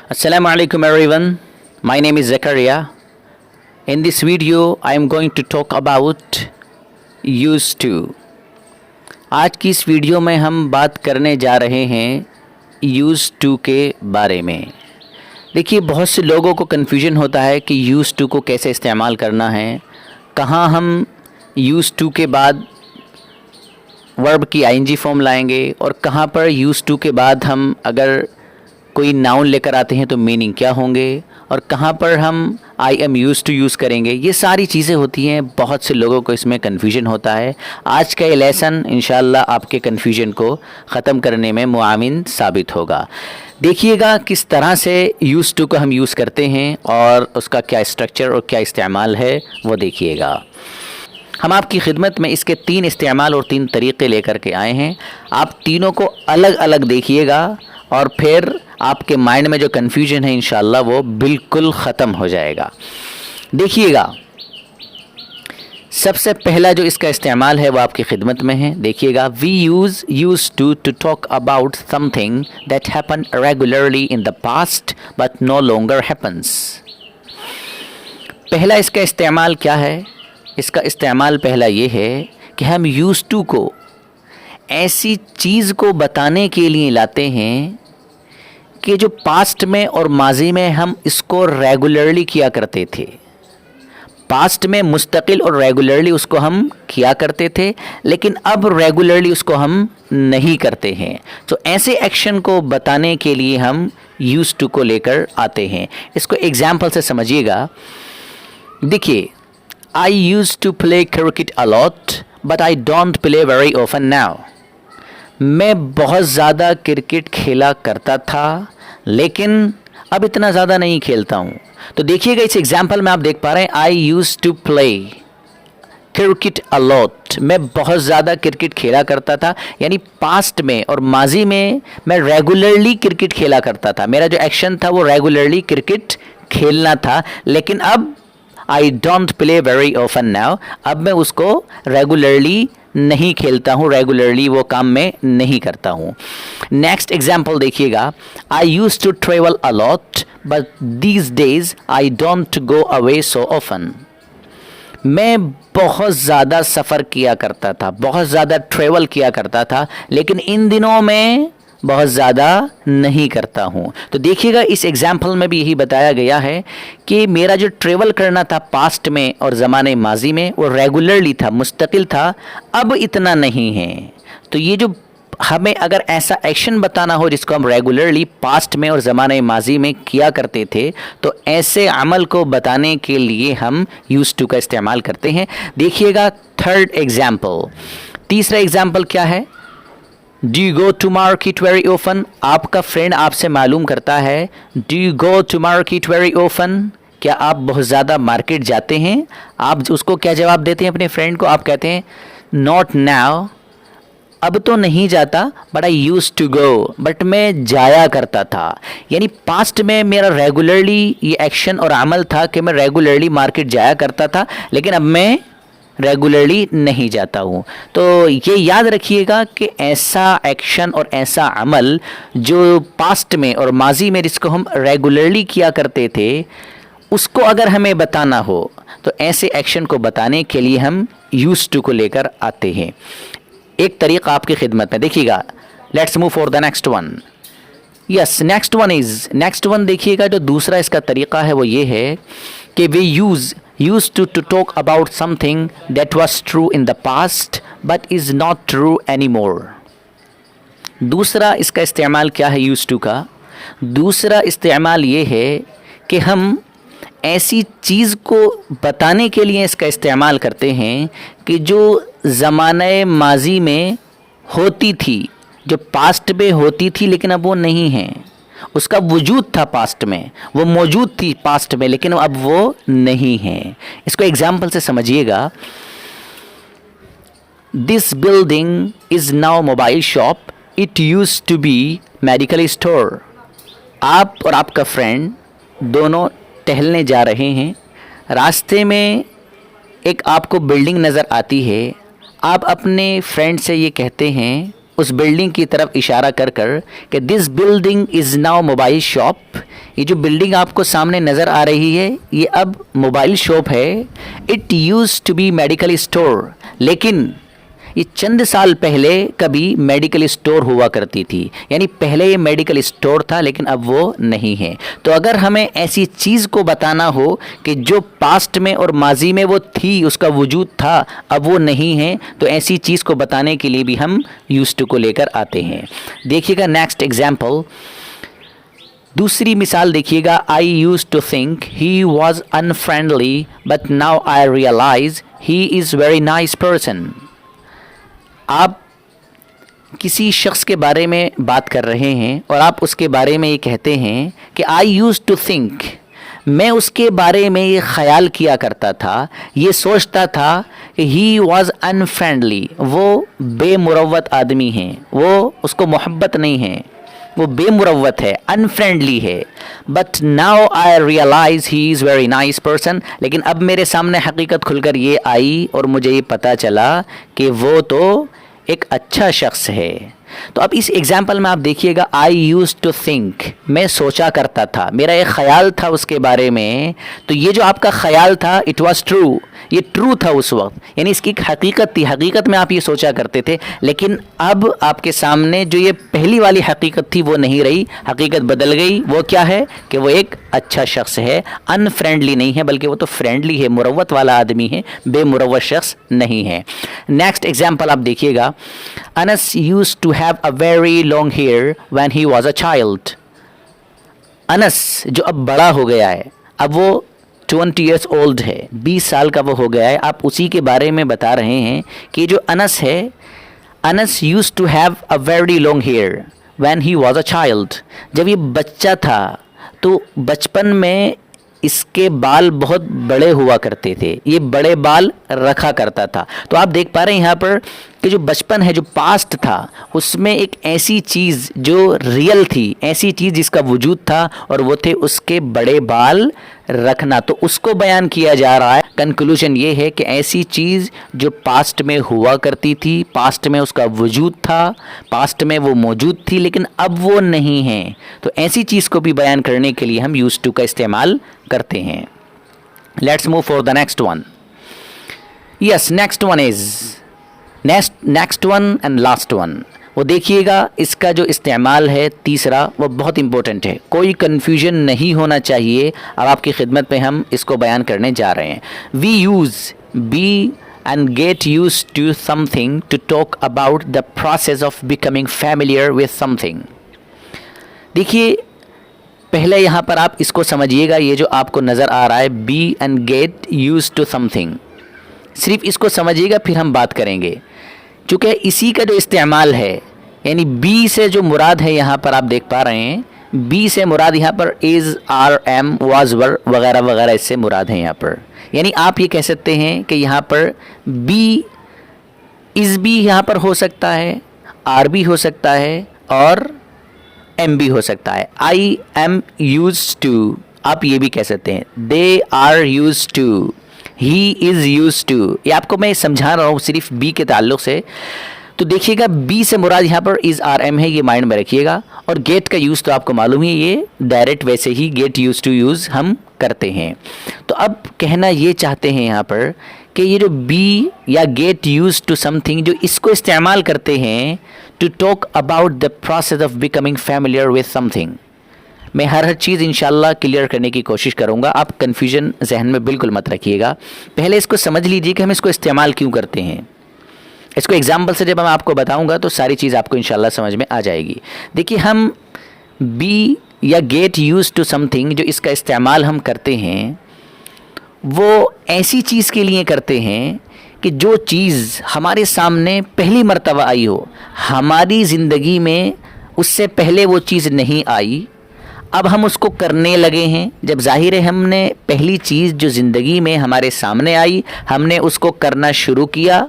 Assalamu alaikum everyone. My name is Zakaria. In this video I am going to talk about used to. आज की इस video में हम बात करने जा रहे हैं used to के बारे में। देखिए, बहुत से लोगों को कन्फ्यूजन होता है कि used to को कैसे इस्तेमाल करना है, कहाँ हम used to के बाद वर्ब की ing फॉर्म लाएंगे और कहाँ पर used to के बाद हम अगर कोई नाउन लेकर आते हैं तो मीनिंग क्या होंगे और कहाँ पर हम I am use to use करेंगे। ये सारी चीज़ें होती हैं, बहुत से लोगों को इसमें कन्फ्यूजन होता है। आज का ये लेसन इंशाल्लाह आपके कन्फ्यूजन को ख़त्म करने में मुआविन साबित होगा। देखिएगा किस तरह से यूज़ टू को हम यूज़ करते हैं और उसका क्या स्ट्रक्चर और क्या इस्तेमाल है वो देखिएगा। हम आपकी खिदमत में इसके 3 इस्तेमाल और 3 तरीक़े लेकर के आए हैं। आप तीनों को अलग अलग देखिएगा और फिर आपके माइंड में जो कन्फ्यूजन है इंशाल्लाह वो बिल्कुल ख़त्म हो जाएगा। देखिएगा, सबसे पहला जो इसका इस्तेमाल है वो आपकी खिदमत में है। देखिएगा, we use to talk about something that happen regularly in the past but no longer happens. पहला इसका इस्तेमाल क्या है? इसका इस्तेमाल पहला ये है कि हम यूज़ टू को ऐसी चीज़ को बताने के लिए लाते हैं कि जो पास्ट में और माजी में हम इसको रेगुलरली किया करते थे। पास्ट में मुस्तकिल और रेगुलरली उसको हम किया करते थे, लेकिन अब रेगुलरली उसको हम नहीं करते हैं। तो ऐसे एक्शन को बताने के लिए हम यूज़ टू को लेकर आते हैं। इसको एग्जाम्पल से समझिएगा। देखिए, I use to play cricket a lot but I don't play very often now. मैं बहुत ज़्यादा क्रिकेट खेला करता था, लेकिन अब इतना ज़्यादा नहीं खेलता हूँ। तो देखिएगा, इस एग्जाम्पल में आप देख पा रहे हैं, I use to play cricket a lot. मैं बहुत ज़्यादा क्रिकेट खेला करता था, यानी पास्ट में और माजी में मैं रेगुलरली क्रिकेट खेला करता था। मेरा जो एक्शन था वो रेगुलरली क्रिकेट खेलना था, लेकिन अब आई don't play very often now. अब मैं उसको रेगुलरली नहीं खेलता हूँ, रेगुलरली वो काम मैं नहीं करता हूँ। नेक्स्ट एग्जाम्पल देखिएगा, I use to travel a lot but these days I don't go away so often. मैं बहुत ज़्यादा सफ़र किया करता था, बहुत ज़्यादा ट्रेवल किया करता था, लेकिन इन दिनों में बहुत ज़्यादा नहीं करता हूँ। तो देखिएगा, इस एग्जाम्पल में भी यही बताया गया है कि मेरा जो ट्रेवल करना था पास्ट में और ज़माने माजी में वो रेगुलरली था, मुस्तकिल था, अब इतना नहीं है। तो ये जो हमें अगर ऐसा एक्शन बताना हो जिसको हम रेगुलरली पास्ट में और ज़माने माजी में किया करते थे, तो ऐसे अमल को बताने के लिए हम यूज़ टू का इस्तेमाल करते हैं। देखिएगा, थर्ड एग्जाम्पल, तीसरा एग्जाम्पल क्या है? Do you go to market very often. आपका फ्रेंड आपसे मालूम करता है, do you go to market very often, क्या आप बहुत ज़्यादा मार्केट जाते हैं? आप उसको क्या जवाब देते हैं अपने फ्रेंड को? आप कहते हैं, नॉट नाउ, अब तो नहीं जाता, but I use to go, but मैं जाया करता था। यानी पास्ट में मेरा रेगुलरली ये एक्शन और अमल था कि मैं रेगुलरली मार्केट जाया करता था, लेकिन अब मैं रेगुलरली नहीं जाता हूँ। तो ये याद रखिएगा कि ऐसा एक्शन और ऐसा अमल जो पास्ट में और माजी में जिसको हम रेगुलरली किया करते थे, उसको अगर हमें बताना हो तो ऐसे एक्शन को बताने के लिए हम यूज़ टू को लेकर आते हैं। एक तरीक़ा आपकी खिदमत में, देखिएगा। Let's move for the next one. Yes, next one देखिएगा, जो दूसरा इसका तरीक़ा है वो ये है कि we used to talk about something that was true in the past but is not true anymore। दूसरा इसका इस्तेमाल क्या है यूज़ टू का? दूसरा इस्तेमाल ये है कि हम ऐसी चीज़ को बताने के लिए इसका इस्तेमाल करते हैं कि जो ज़माने माजी में होती थी, जो पास्ट में होती थी, लेकिन अब वो नहीं है। उसका वजूद था पास्ट में, वो मौजूद थी पास्ट में, लेकिन अब वो नहीं है। इसको एग्जाम्पल से समझिएगा। This building is now mobile shop, it used to be medical store. आप और आपका फ्रेंड दोनों टहलने जा रहे हैं, रास्ते में एक आपको बिल्डिंग नज़र आती है। आप अपने फ्रेंड से ये कहते हैं, उस बिल्डिंग की तरफ इशारा कर कर कि this building is now mobile shop, ये जो बिल्डिंग आपको सामने नज़र आ रही है ये अब मोबाइल शॉप है। It used to be medical store, लेकिन ये चंद साल पहले कभी मेडिकल स्टोर हुआ करती थी, यानी पहले ये मेडिकल स्टोर था लेकिन अब वो नहीं है। तो अगर हमें ऐसी चीज़ को बताना हो कि जो पास्ट में और माजी में वो थी, उसका वजूद था, अब वो नहीं है, तो ऐसी चीज़ को बताने के लिए भी हम यूज्ड टू को लेकर आते हैं। देखिएगा नेक्स्ट एग्जाम्पल, दूसरी मिसाल देखिएगा, I use to think he was unfriendly but now I realise he is very nice person. आप किसी शख्स के बारे में बात कर रहे हैं और आप उसके बारे में ये कहते हैं कि आई यूज़ टू थिंक, मैं उसके बारे में ये ख्याल किया करता था, ये सोचता था कि ही वॉज अनफ्रेंडली, वो बेमुरव्वत आदमी हैं, वो उसको मोहब्बत नहीं है, वो बेमुरव्वत है, अनफ्रेंडली है। But now I realise he is very nice person, लेकिन अब मेरे सामने हकीकत खुलकर ये आई और मुझे ये पता चला कि वो तो एक अच्छा शख्स है। तो अब इस एग्जाम्पल में आप देखिएगा, आई यूज टू थिंक, मैं सोचा करता था, मेरा एक ख्याल था उसके बारे में। तो ये जो आपका ख्याल था, इट वॉज ट्रू, ये ट्रू था उस वक्त, यानी इसकी एक हकीकत थी, हकीकत में आप ये सोचा करते थे। लेकिन अब आपके सामने जो ये पहली वाली हकीकत थी वो नहीं रही, हकीकत बदल गई। वो क्या है कि वो एक अच्छा शख्स है, अनफ्रेंडली नहीं है, बल्कि वो तो फ्रेंडली है, मुरव्वत वाला आदमी है, बेमुरव्वत शख्स नहीं है। नेक्स्ट एग्जाम्पल आप देखिएगा, Anas use to have a very long hair when he was a child. Anas जो अब बड़ा हो गया है, अब वो 20 ईयर्स ओल्ड है, 20 साल का वो हो गया है, आप उसी के बारे में बता रहे हैं कि जो अनस है, Anas use to have a very long hair when he was a child. जब ये बच्चा था तो बचपन में इसके बाल बहुत बड़े हुआ करते थे, ये बड़े बाल रखा करता था। तो आप देख पा रहे हैं यहाँ पर कि जो बचपन है, जो पास्ट था, उसमें एक ऐसी चीज़ जो रियल थी, ऐसी चीज़ जिसका वजूद था, और वो थे उसके बड़े बाल रखना। तो उसको बयान किया जा रहा है। कंक्लूजन ये है कि ऐसी चीज़ जो पास्ट में हुआ करती थी, पास्ट में उसका वजूद था, पास्ट में वो मौजूद थी, लेकिन अब वो नहीं है। तो ऐसी चीज़ को भी बयान करने के लिए हम यूज्ड टू का इस्तेमाल करते हैं। Let's move for the next one. Yes, next one is next one and last one. वो देखिएगा, इसका जो इस्तेमाल है तीसरा, वो बहुत इंपॉर्टेंट है, कोई कन्फ्यूजन नहीं होना चाहिए। अब आपकी खिदमत में हम इसको बयान करने जा रहे हैं। We use be and get used to something to talk about the process of becoming familiar with something। देखिए, पहले यहाँ पर आप इसको समझिएगा, ये जो आपको नज़र आ रहा है be and get use to something, सिर्फ इसको समझिएगा, फिर हम बात करेंगे। चूँकि इसी का जो इस्तेमाल है, यानी बी से जो मुराद है यहाँ पर आप देख पा रहे हैं, बी से मुराद यहाँ पर इज़, आर, एम, वाज, वर वगैरह वगैरह इससे मुराद है यहाँ पर। यानी आप ये कह सकते हैं कि यहाँ पर बी, इज़ भी यहाँ पर हो सकता है, आर भी हो सकता है और एम भी हो सकता है। आई एम यूज टू, आप ये भी कह सकते हैं। They are use to, he is use to. ये आपको मैं समझा रहा हूँ सिर्फ बी के ताल्लुक़ से। तो देखिएगा, बी से मुराद यहाँ पर इज़, आर, एम है, ये माइंड में रखिएगा। और गेट का यूज़ तो आपको मालूम है, ये डायरेक्ट वैसे ही गेट यूज टू यूज़ हम करते हैं। तो अब कहना ये चाहते हैं यहाँ पर कि ये जो बी या गेट यूज टू समथिंग, जो इसको इस्तेमाल करते हैं to talk about the process of becoming familiar with something. मैं हर चीज़ इंशाल्लाह क्लियर करने की कोशिश करूँगा, आप कन्फ्यूजन जहन में बिल्कुल मत रखिएगा। पहले इसको समझ लीजिए कि हम इसको इस्तेमाल क्यों करते हैं। इसको एग्जाम्पल से जब मैं आपको बताऊंगा तो सारी चीज़ आपको इंशाल्लाह समझ में आ जाएगी। देखिए, हम बी या गेट यूज टू समथिंग, जो इसका इस्तेमाल हम करते हैं, वो ऐसी चीज़ के लिए करते हैं कि जो चीज़ हमारे सामने पहली मर्तबा आई हो, हमारी ज़िंदगी में उससे पहले वो चीज़ नहीं आई, अब हम उसको करने लगे हैं। जब ज़ाहिर है हमने पहली चीज़ जो ज़िंदगी में हमारे सामने आई, हमने उसको करना शुरू किया,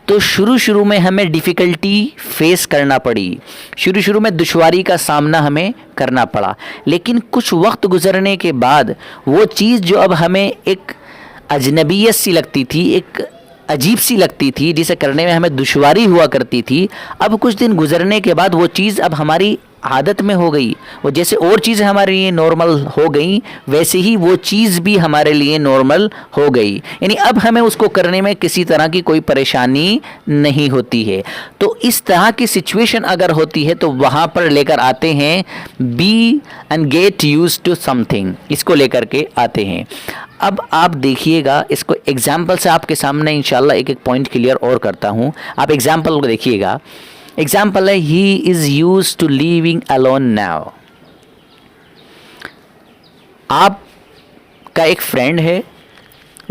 तो शुरू में हमें डिफ़िकल्टी फेस करना पड़ी, शुरू में दुश्वारी का सामना हमें करना पड़ा। लेकिन कुछ वक्त गुजरने के बाद वो चीज़ जो अब हमें एक अजनबियत सी लगती थी, एक अजीब सी लगती थी, जिसे करने में हमें दुश्वारी हुआ करती थी, अब कुछ दिन गुजरने के बाद वो चीज़ अब हमारी आदत में हो गई। वो जैसे और चीज़ें हमारे लिए नॉर्मल हो गई, वैसे ही वो चीज़ भी हमारे लिए नॉर्मल हो गई। यानी अब हमें उसको करने में किसी तरह की कोई परेशानी नहीं होती है। तो इस तरह की सिचुएशन अगर होती है तो वहाँ पर लेकर आते हैं be and get use to something, इसको लेकर के आते हैं। अब आप देखिएगा, इसको एग्जाम्पल से आपके सामने इंशाल्लाह एक एक पॉइंट क्लियर और करता हूँ। आप एग्जाम्पल को देखिएगा। एग्जाम्पल है he is use to living alone now. आपका एक फ्रेंड है,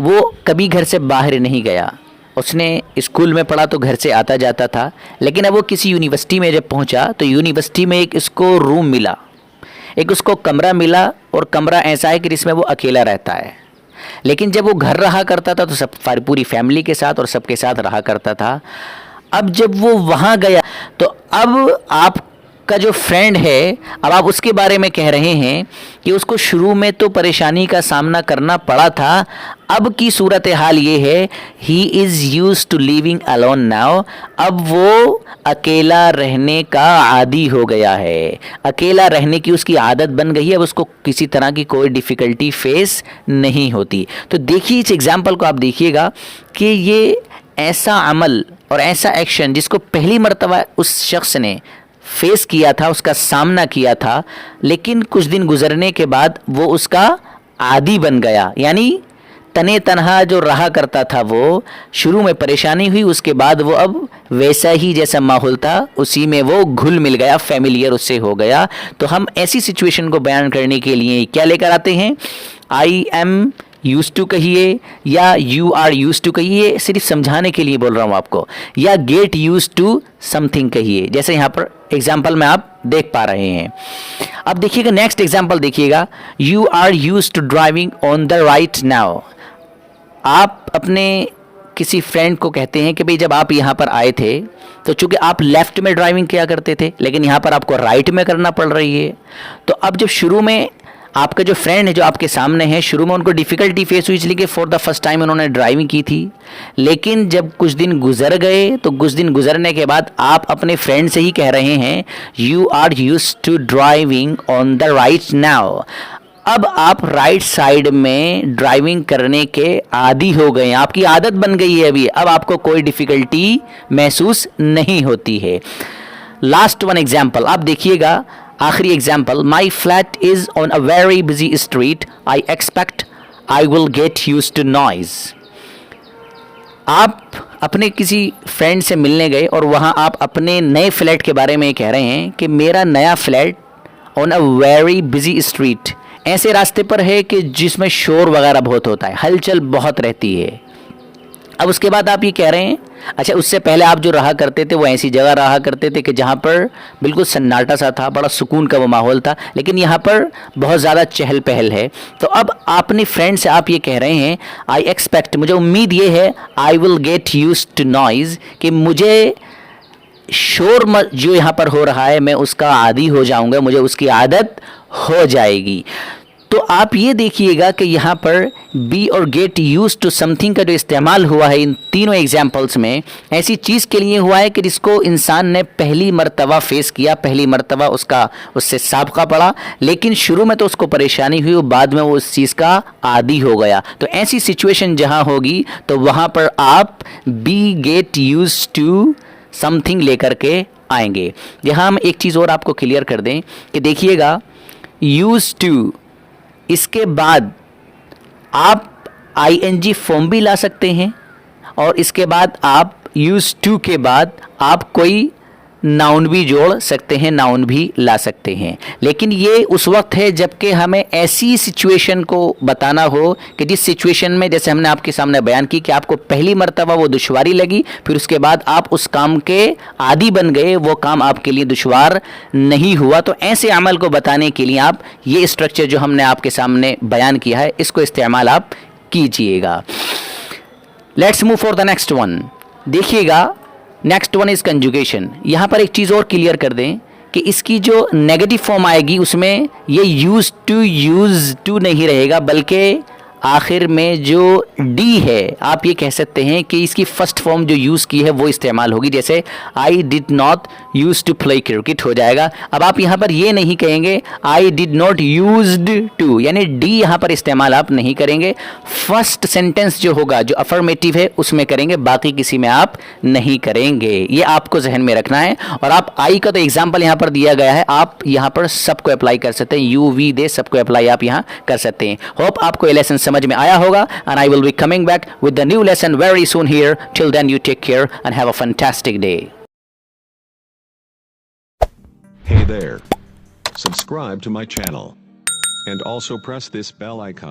वो कभी घर से बाहर नहीं गया। उसने स्कूल में पढ़ा तो घर से आता जाता था, लेकिन अब वो किसी यूनिवर्सिटी में जब पहुंचा तो यूनिवर्सिटी में एक इसको रूम मिला, एक उसको कमरा मिला, और कमरा ऐसा है कि जिसमें वो अकेला रहता है। लेकिन जब वो घर रहा करता था तो सब पूरी फैमिली के साथ और सबके साथ रहा करता था। अब जब वो वहाँ गया तो अब आपका जो फ्रेंड है, अब आप उसके बारे में कह रहे हैं कि उसको शुरू में तो परेशानी का सामना करना पड़ा था, अब की सूरत हाल ये है he is use to living alone now. अब वो अकेला रहने का आदी हो गया है, अकेला रहने की उसकी आदत बन गई है। अब उसको किसी तरह की कोई डिफ़िकल्टी फेस नहीं होती। तो देखिए इस एग्जाम्पल को आप देखिएगा कि ये ऐसा अमल और ऐसा एक्शन जिसको पहली मर्तबा उस शख्स ने फेस किया था, उसका सामना किया था, लेकिन कुछ दिन गुजरने के बाद वो उसका आदी बन गया। यानी तने तनहा जो रहा करता था, वो शुरू में परेशानी हुई, उसके बाद वो अब वैसा ही जैसा माहौल था उसी में वो घुल मिल गया, फैमिलियर उससे हो गया। तो हम ऐसी सिचुएशन को बयान करने के लिए क्या लेकर आते हैं? आई एम यूज टू कहिए या यू आर यूज टू कहिए, सिर्फ समझाने के लिए बोल रहा हूँ आपको, या गेट यूज टू समथिंग कहिए, जैसे यहाँ पर एग्जाम्पल में आप देख पा रहे हैं। अब देखिएगा नेक्स्ट एग्जाम्पल देखिएगा, you are use to driving on the right now. आप अपने किसी फ्रेंड को कहते हैं कि भाई जब आप यहाँ पर आए थे तो चूंकि आप लेफ्ट में ड्राइविंग किया करते थे, लेकिन यहाँ पर आपको राइट में करना पड़ रही है। तो अब जब शुरू में आपका जो फ्रेंड है जो आपके सामने है, शुरू में उनको डिफ़िकल्टी फेस हुई इसलिए कि फॉर द फर्स्ट टाइम उन्होंने ड्राइविंग की थी। लेकिन जब कुछ दिन गुजर गए तो कुछ दिन गुजरने के बाद आप अपने फ्रेंड से ही कह रहे हैं you are used to driving on the right now. अब आप राइट साइड में ड्राइविंग करने के आदी हो गए हैं, आपकी आदत बन गई है अभी, अब आपको कोई डिफ़िकल्टी महसूस नहीं होती है। लास्ट वन एग्जाम्पल आप देखिएगा, आखिरी example, my flat is on a very busy street, I expect I will get use to noise. आप अपने किसी फ्रेंड से मिलने गए और वहाँ आप अपने नए फ्लैट के बारे में कह रहे हैं कि मेरा नया flat on a very busy street, ऐसे रास्ते पर है कि जिसमें शोर वगैरह बहुत होता है, हलचल बहुत रहती है। अब उसके बाद आप ये कह रहे हैं, अच्छा उससे पहले आप जो रहा करते थे वो ऐसी जगह रहा करते थे कि जहाँ पर बिल्कुल सन्नाटा सा था, बड़ा सुकून का वो माहौल था, लेकिन यहाँ पर बहुत ज़्यादा चहल पहल है। तो अब अपने फ्रेंड से आप ये कह रहे हैं आई एक्सपेक्ट, मुझे उम्मीद ये है, I will get use to noise, कि मुझे शोर जो यहाँ पर हो रहा है मैं उसका आदी हो जाऊँगा, मुझे उसकी आदत हो जाएगी। तो आप ये देखिएगा कि यहाँ पर बी और गेट यूज टू समथिंग का जो इस्तेमाल हुआ है इन तीनों एग्जाम्पल्स में, ऐसी चीज़ के लिए हुआ है कि जिसको इंसान ने पहली मर्तबा फेस किया, पहली मर्तबा उससे साबका पड़ा, लेकिन शुरू में तो उसको परेशानी हुई, बाद में वो उस चीज़ का आदी हो गया। तो ऐसी सिचुएशन जहाँ होगी तो वहाँ पर आप be get use to something लेकर के आएंगे। यहाँ हम एक चीज़ और आपको क्लियर कर दें कि देखिएगा, यूज टू इसके बाद आप आईएनजी फॉर्म भी ला सकते हैं, और इसके बाद आप यूज टू के बाद आप कोई नाउन भी जोड़ सकते हैं, नाउन भी ला सकते हैं। लेकिन ये उस वक्त है जबकि हमें ऐसी सिचुएशन को बताना हो कि जिस सिचुएशन में, जैसे हमने आपके सामने बयान की कि आपको पहली मर्तबा वो दुश्वारी लगी, फिर उसके बाद आप उस काम के आदी बन गए, वो काम आपके लिए दुश्वार नहीं हुआ। तो ऐसे अमल को बताने के लिए आप ये स्ट्रक्चर जो हमने आपके सामने बयान किया है इसको इस्तेमाल आप कीजिएगा। Let's move for the next one. देखिएगा नेक्स्ट वन इज़ कंजुगेशन। यहाँ पर एक चीज़ और क्लियर कर दें कि इसकी जो नेगेटिव फॉर्म आएगी उसमें ये यूज टू नहीं रहेगा, बल्कि आखिर में जो डी है आप ये कह सकते हैं कि इसकी फर्स्ट फॉर्म जो यूज़ की है वो इस्तेमाल होगी। जैसे I did not use to play cricket हो जाएगा। अब आप यहाँ पर ये नहीं कहेंगे I did not used to, यानी डी यहाँ पर इस्तेमाल आप नहीं करेंगे। फर्स्ट सेंटेंस जो होगा जो अफर्मेटिव है उसमें करेंगे, बाकी किसी में आप नहीं करेंगे। ये आपको जहन में रखना है। और आप आई का तो एग्जाम्पल यहाँ पर दिया गया है, आप यहाँ पर सबको अप्लाई कर सकते हैं, यू वी दे सबको अप्लाई आप यहाँ कर सकते हैं। होप आपको ये लेसन समझ में आया होगा and I will be coming back with the new lesson very soon here. Till then you take care and have a fantastic day. Hey there. Subscribe to my channel. And also press this bell icon.